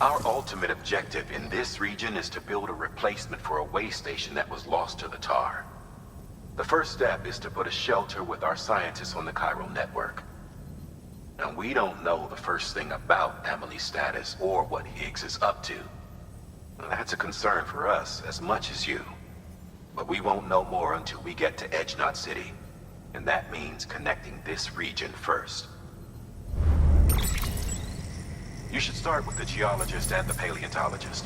Our ultimate objective in this region is to build a replacement for a way station that was lost to the tar. The first step is to put a shelter with our scientists on the chiral network. Now, we don't know the first thing about Emily's status or what Higgs is up to. Now, that's a concern for us as much as you. But we won't know more until we get to Edge Knot City. And that means connecting this region first. You should start with the geologist and the paleontologist.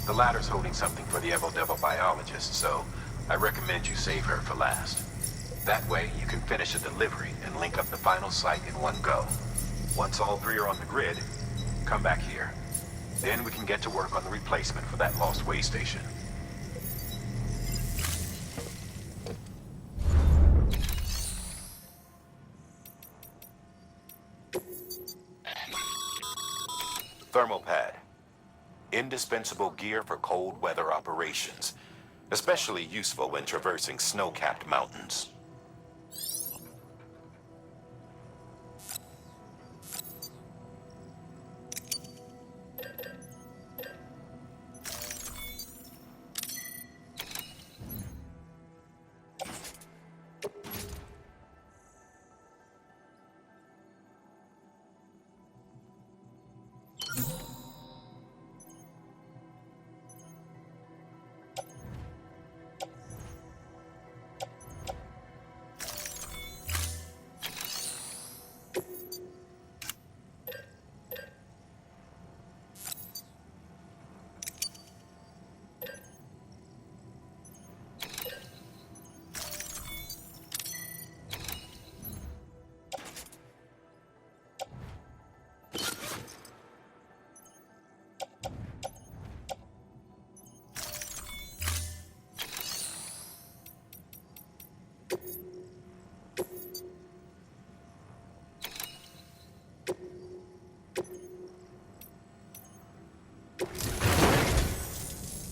The latter's holding something for the Evo-Devo biologist, so I recommend you save her for last. That way, you can finish a delivery and link up the final site in one go. Once all three are on the grid, come back here. Then we can get to work on the replacement for that lost way station. Thermal pad. Indispensable gear for cold weather operations. Especially useful when traversing snow-capped mountains.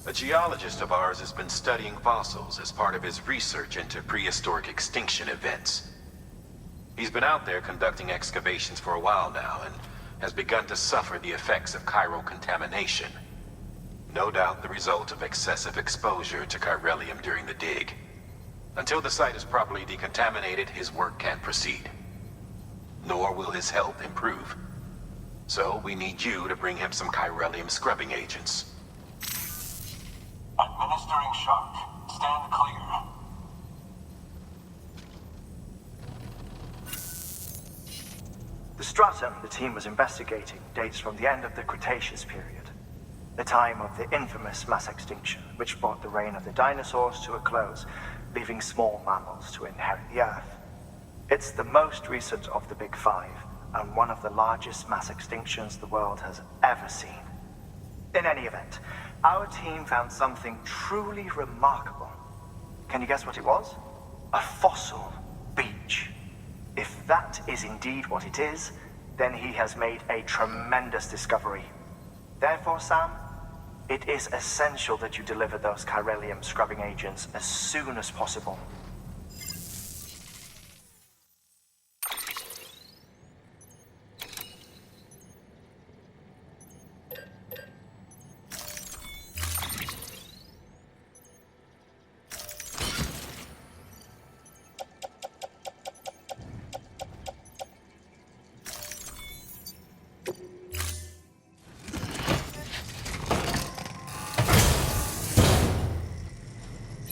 A geologist of ours has been studying fossils as part of his research into prehistoric extinction events. He's been out there conducting excavations for a while now and has begun to suffer the effects of chiral contamination. No doubt the result of excessive exposure to chiralium during the dig. Until the site is properly decontaminated, his work can't proceed. Nor will his health improve. So we need you to bring him some chiralium scrubbing agents. Administering shock. Stand clear. The stratum the team was investigating dates from the end of the Cretaceous period, the time of the infamous mass extinction, which brought the reign of the dinosaurs to a close, leaving small mammals to inherit the Earth. It's the most recent of the Big Five, and one of the largest mass extinctions the world has ever seen. In any event, our team found something truly remarkable. Can you guess what it was? A fossil beach. If that is indeed what it is, then he has made a tremendous discovery. Therefore, Sam, it is essential that you deliver those chiralium scrubbing agents as soon as possible.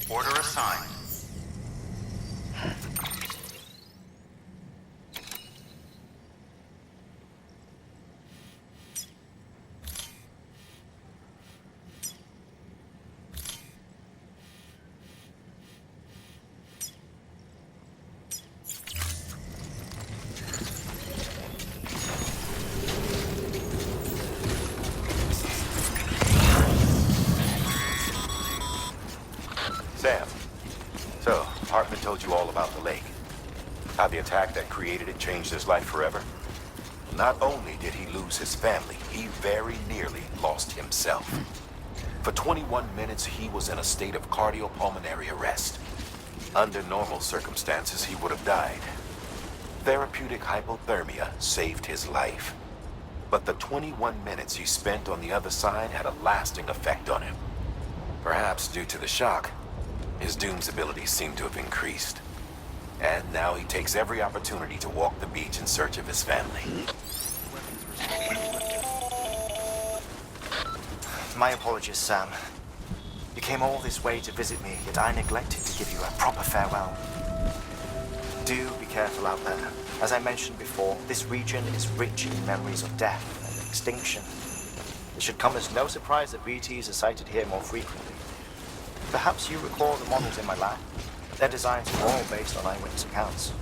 Order assigned. Sam, so Hartman told you all about the lake. How the attack that created it changed his life forever. Not only did he lose his family, he very nearly lost himself. For 21 minutes, he was in a state of cardiopulmonary arrest. Under normal circumstances, he would have died. Therapeutic hypothermia saved his life. But the 21 minutes you spent on the other side had a lasting effect on him. Perhaps due to the shock, his Doom's abilities seem to have increased. And now he takes every opportunity to walk the beach in search of his family. My apologies, Sam. You came all this way to visit me, yet I neglected to give you a proper farewell. Do be careful out there. As I mentioned before, this region is rich in memories of death and extinction. It should come as no surprise that BTs are sighted here more frequently. Perhaps you recall the models in my lab. Their designs were all based on eyewitness accounts.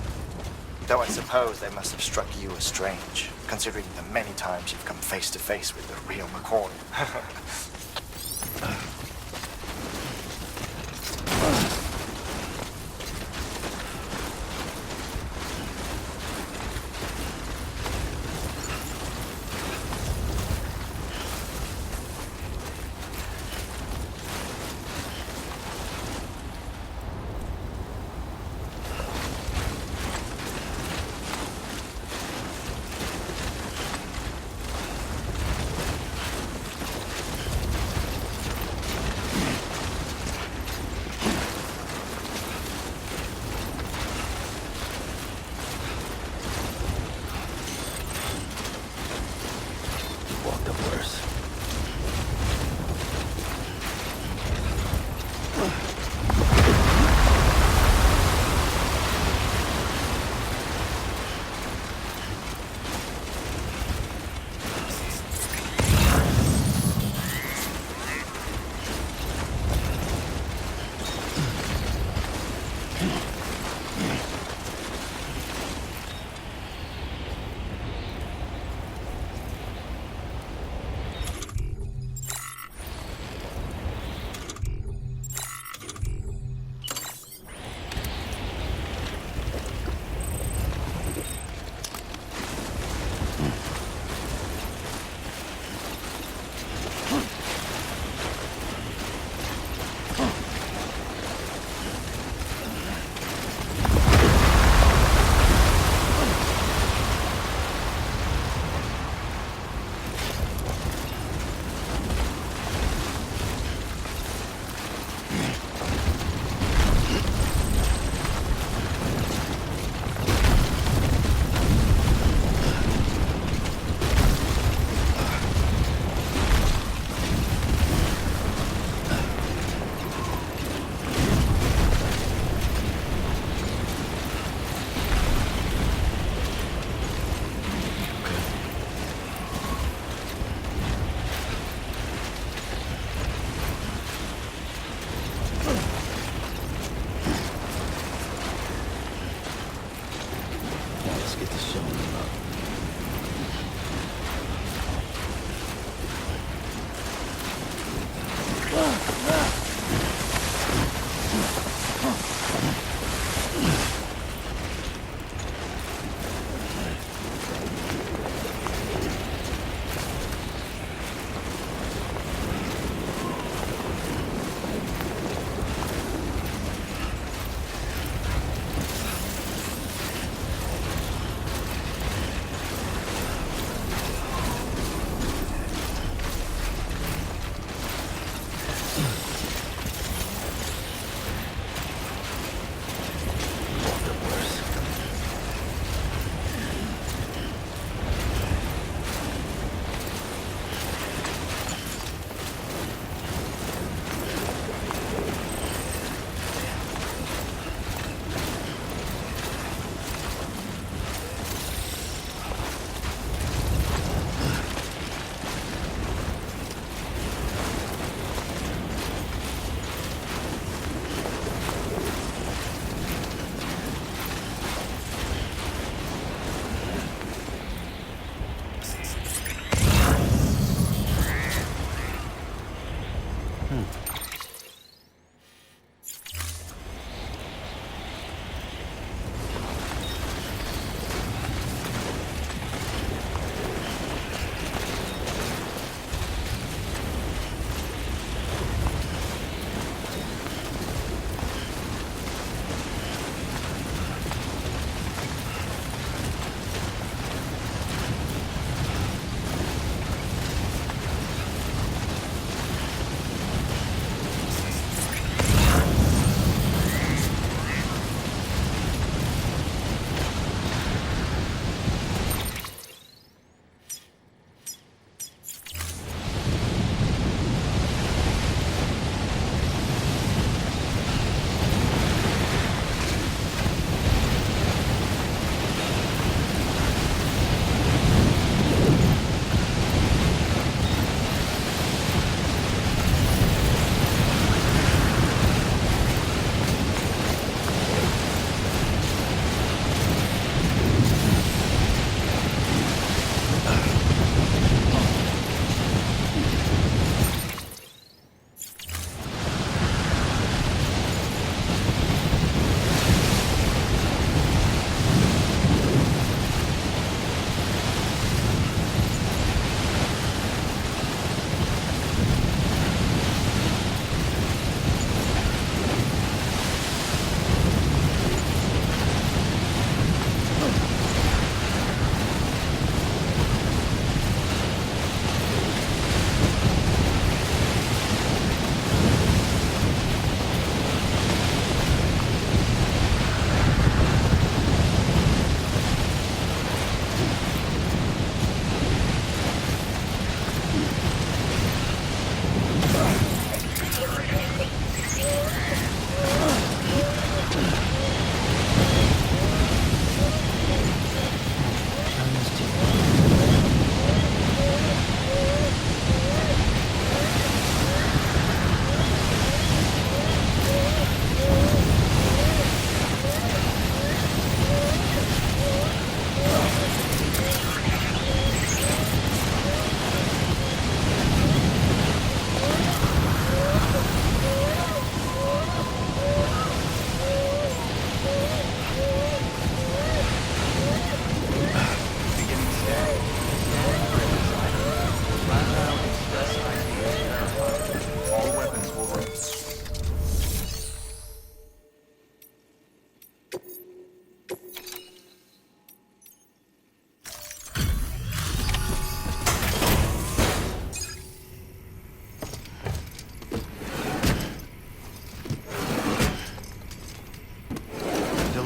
Though I suppose they must have struck you as strange, considering the many times you've come face to face with the real McCoy.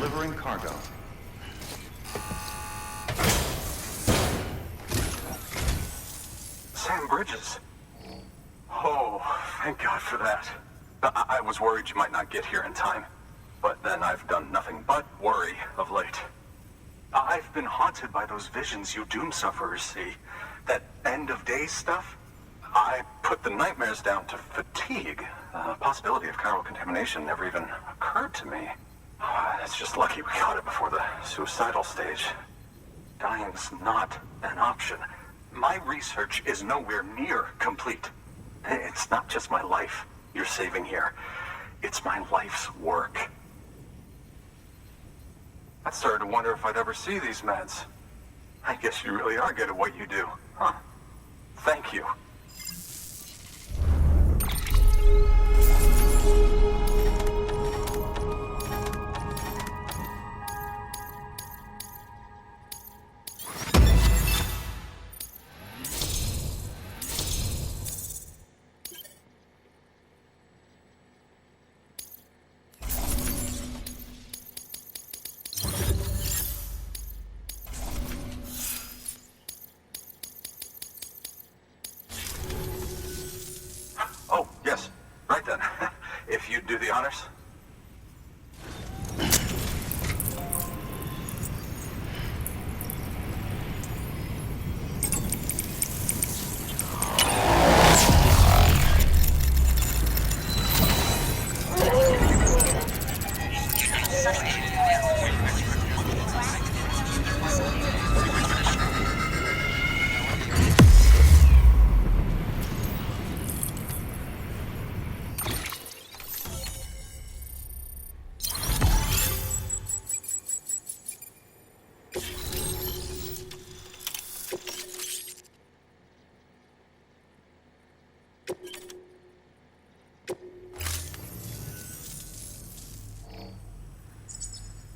delivering cargo. Sam Bridges. Oh, thank God for that. I was worried you might not get here in time. But then I've done nothing but worry of late. I've been haunted by those visions you doom sufferers see. That end of days stuff. I put the nightmares down to fatigue. The possibility of chiral contamination never even occurred to me. It's just lucky we got it before the suicidal stage. Dying's not an option. My research is nowhere near complete. It's not just my life you're saving here. It's my life's work. I started to wonder if I'd ever see these meds. I guess you really are good at what you do, huh? Thank you. Oh, yes. Right then. If you'd do the honors.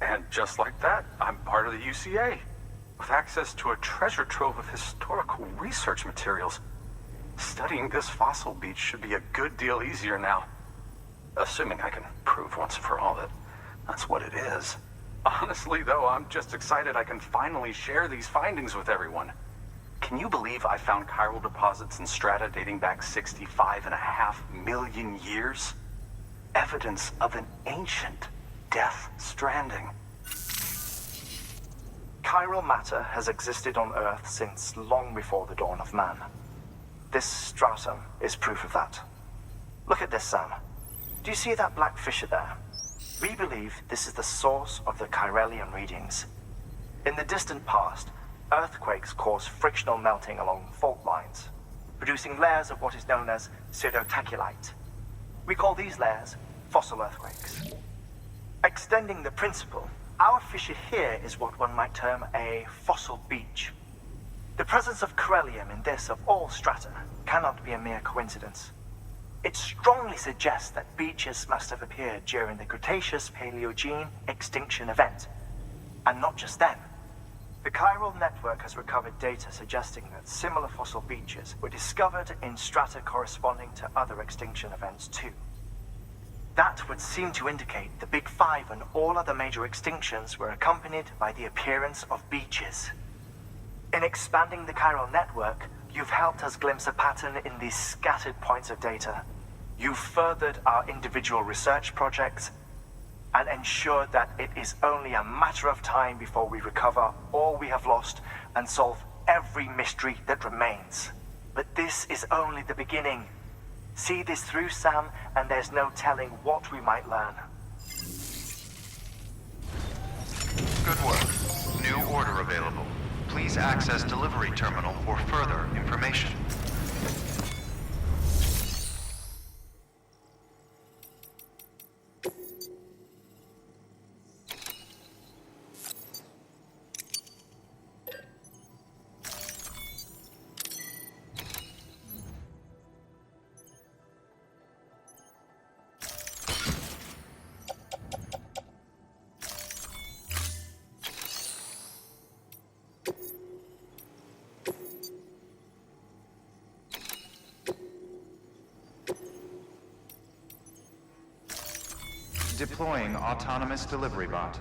And just like that, I'm part of the UCA, with access to a treasure trove of historical research materials. Studying this fossil beach should be a good deal easier now. Assuming I can prove once and for all that that's what it is. Honestly, though, I'm just excited I can finally share these findings with everyone. Can you believe I found chiral deposits in strata dating back 65.5 million years? Evidence of an ancient Death Stranding. Chiral matter has existed on Earth since long before the dawn of man. This stratum is proof of that. Look at this, Sam. Do you see that black fissure there? We believe this is the source of the chiralium readings. In the distant past, earthquakes caused frictional melting along fault lines, producing layers of what is known as pseudotaculite. We call these layers fossil earthquakes. Extending the principle, our fissure here is what one might term a fossil beach. The presence of chiralium in this of all strata cannot be a mere coincidence. It strongly suggests that beaches must have appeared during the Cretaceous-Paleogene extinction event. And not just then. The chiral network has recovered data suggesting that similar fossil beaches were discovered in strata corresponding to other extinction events too. That would seem to indicate the Big Five and all other major extinctions were accompanied by the appearance of beaches. In expanding the chiral network, you've helped us glimpse a pattern in these scattered points of data. You've furthered our individual research projects and ensured that it is only a matter of time before we recover all we have lost and solve every mystery that remains. But this is only the beginning. See this through, Sam, and there's no telling what we might learn. Good work. New order available. Please access delivery terminal for further information. Deploying autonomous delivery bot.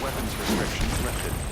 Weapons restrictions lifted.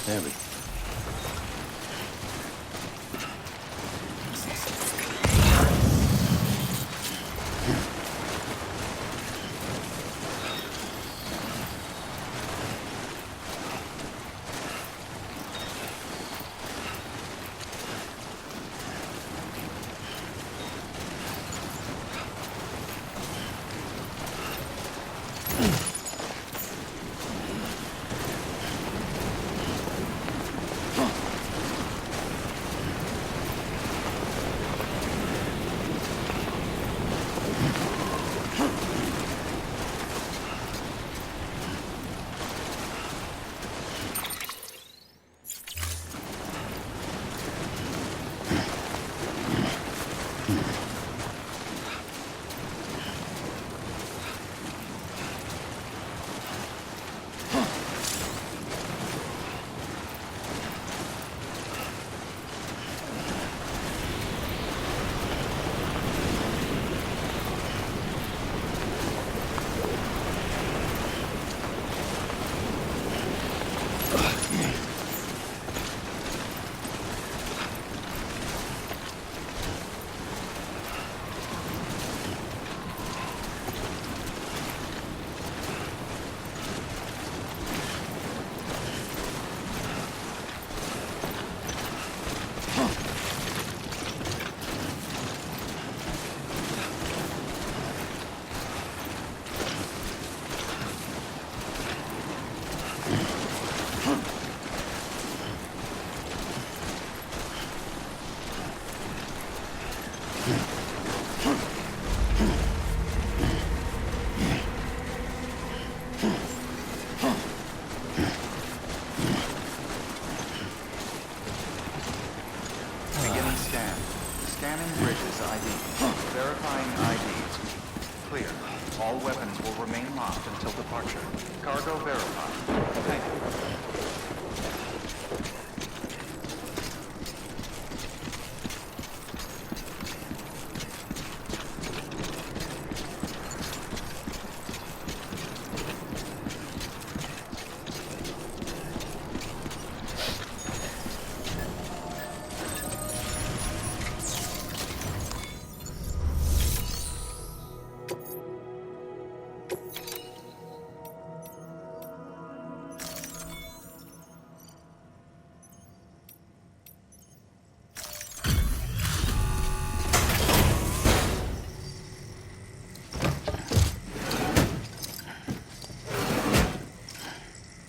There we go.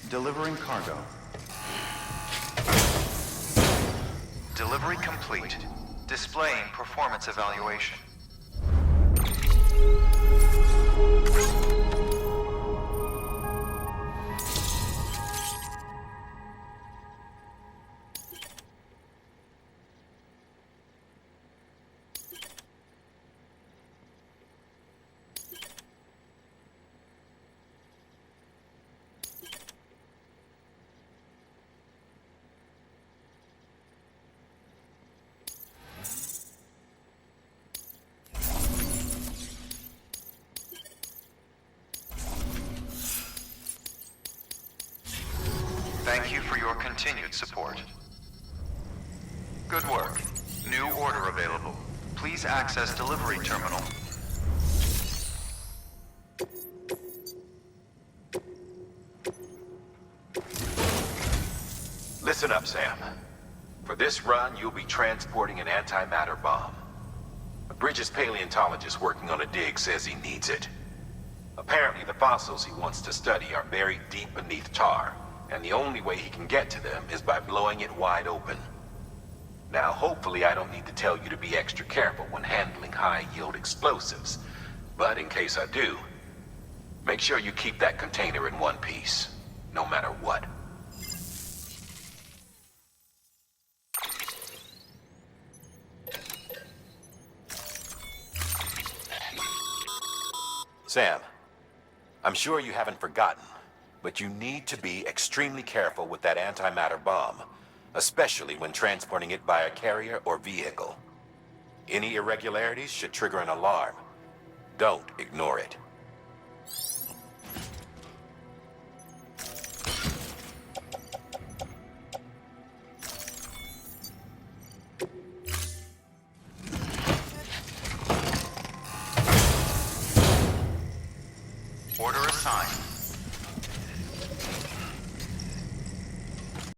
Delivering cargo. Delivery complete. Displaying performance evaluation. Thank you for your continued support. Good work. New order available. Please access delivery terminal. Listen up, Sam. For this run, you'll be transporting an antimatter bomb. A Bridges paleontologist working on a dig says he needs it. Apparently, the fossils he wants to study are buried deep beneath tar, and the only way he can get to them is by blowing it wide open. Now, hopefully I don't need to tell you to be extra careful when handling high-yield explosives, but in case I do, make sure you keep that container in one piece, no matter what. Sam, I'm sure you haven't forgotten, but you need to be extremely careful with that antimatter bomb, especially when transporting it by a carrier or vehicle. Any irregularities should trigger an alarm. Don't ignore it.